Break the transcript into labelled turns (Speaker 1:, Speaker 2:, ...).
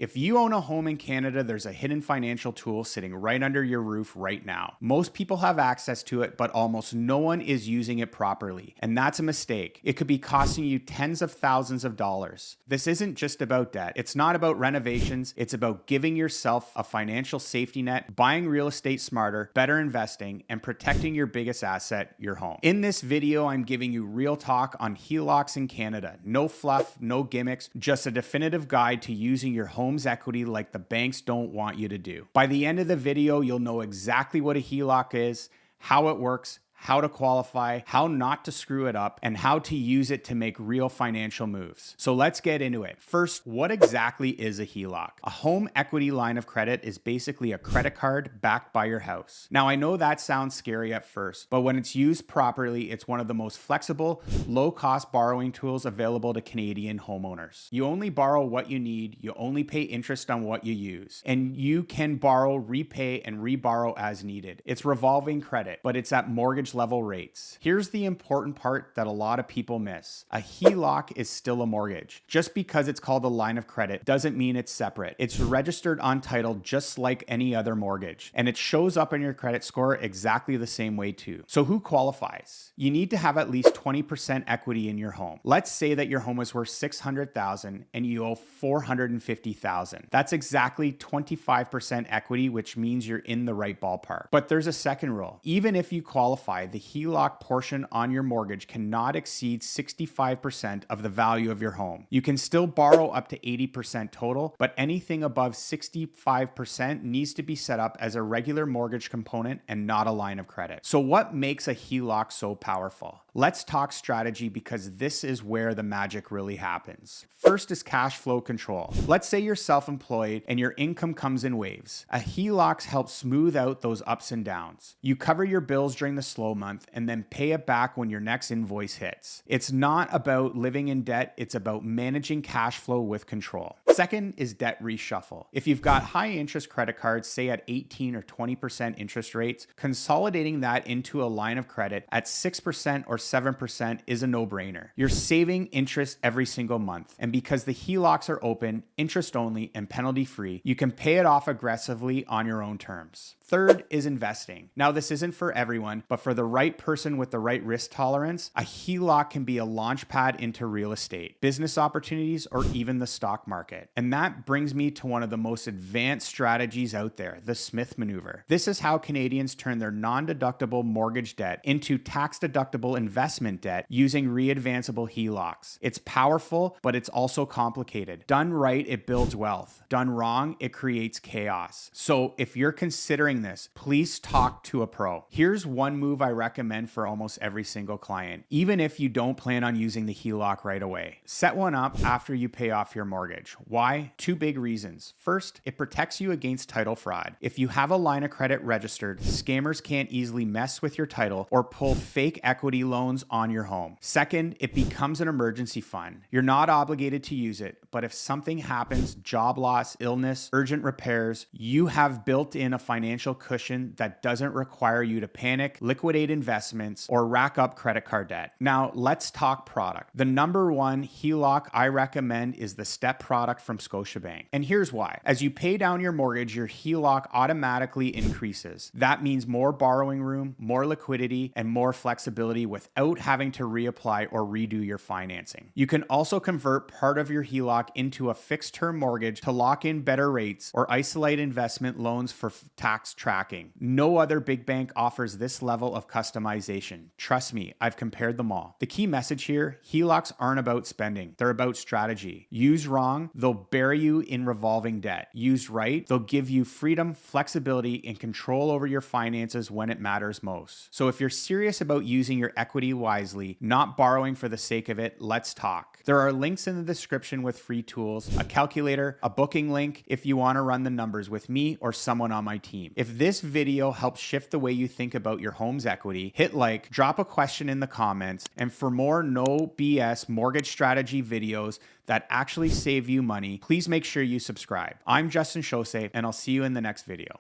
Speaker 1: If you own a home in Canada, there's a hidden financial tool sitting right under your roof right now. Most people have access to it, but almost no one is using it properly. And that's a mistake. It could be costing you tens of thousands of dollars. This isn't just about debt. It's not about renovations. It's about giving yourself a financial safety net, buying real estate smarter, better investing, and protecting your biggest asset, your home. In this video, I'm giving you real talk on HELOCs in Canada. No fluff, no gimmicks, just a definitive guide to using your home's equity like the banks don't want you to do. By the end of the video, you'll know exactly what a HELOC is, how it works, how to qualify, how not to screw it up, and how to use it to make real financial moves. So let's get into it. First, what exactly is a HELOC? A home equity line of credit is basically a credit card backed by your house. Now, I know that sounds scary at first, but when it's used properly, it's one of the most flexible, low-cost borrowing tools available to Canadian homeowners. You only borrow what you need, you only pay interest on what you use, and you can borrow, repay, and reborrow as needed. It's revolving credit, but it's at mortgage level rates. Here's the important part that a lot of people miss. A HELOC is still a mortgage. Just because it's called a line of credit doesn't mean it's separate. It's registered on title just like any other mortgage, and it shows up in your credit score exactly the same way too. So who qualifies? You need to have at least 20% equity in your home. Let's say that your home is worth $600,000 and you owe $450,000. That's exactly 25% equity, which means you're in the right ballpark. But there's a second rule. Even if you qualify, the HELOC portion on your mortgage cannot exceed 65% of the value of your home. You can still borrow up to 80% total, but anything above 65% needs to be set up as a regular mortgage component and not a line of credit. So what makes a HELOC so powerful? Let's talk strategy because this is where the magic really happens. First is cash flow control. Let's say you're self-employed and your income comes in waves. A HELOC helps smooth out those ups and downs. You cover your bills during the slow month and then pay it back when your next invoice hits. It's not about living in debt, it's about managing cash flow with control. Second is debt reshuffle. If you've got high interest credit cards, say at 18 or 20% interest rates, consolidating that into a line of credit at 6% or 7% is a no-brainer. You're saving interest every single month. And because the HELOCs are open, interest only, and penalty free, you can pay it off aggressively on your own terms. Third is investing. Now, this isn't for everyone, but for the right person with the right risk tolerance, a HELOC can be a launch pad into real estate, business opportunities, or even the stock market. And that brings me to one of the most advanced strategies out there, the Smith maneuver. This is how Canadians turn their non-deductible mortgage debt into tax-deductible investment debt using readvanceable HELOCs. It's powerful, but it's also complicated. Done right, it builds wealth. Done wrong, it creates chaos. So if you're considering this, please talk to a pro. Here's one move I recommend for almost every single client, even if you don't plan on using the HELOC right away. Set one up after you pay off your mortgage. Why? Two big reasons. First, it protects you against title fraud. If you have a line of credit registered, scammers can't easily mess with your title or pull fake equity loans on your home. Second, it becomes an emergency fund. You're not obligated to use it, but if something happens, job loss, illness, urgent repairs, you have built in a financial cushion that doesn't require you to panic, liquidate investments, or rack up credit card debt. Now, let's talk product. The number one HELOC I recommend is the STEP product from Scotiabank. And here's why. As you pay down your mortgage, your HELOC automatically increases. That means more borrowing room, more liquidity, and more flexibility without having to reapply or redo your financing. You can also convert part of your HELOC into a fixed term mortgage to lock in better rates or isolate investment loans for tax tracking. No other big bank offers this level of customization. Trust me, I've compared them all. The key message here, HELOCs aren't about spending. They're about strategy. Used wrong, they'll bury you in revolving debt. Used right, they'll give you freedom, flexibility, and control over your finances when it matters most. So if you're serious about using your equity wisely, not borrowing for the sake of it, let's talk. There are links in the description with free tools, a calculator, a booking link if you want to run the numbers with me or someone on my team. If this video helps shift the way you think about your home's equity, hit like, drop a question in the comments, and for more no BS mortgage strategy videos that actually save you money, please make sure you subscribe. I'm Justin Chaussee, and I'll see you in the next video.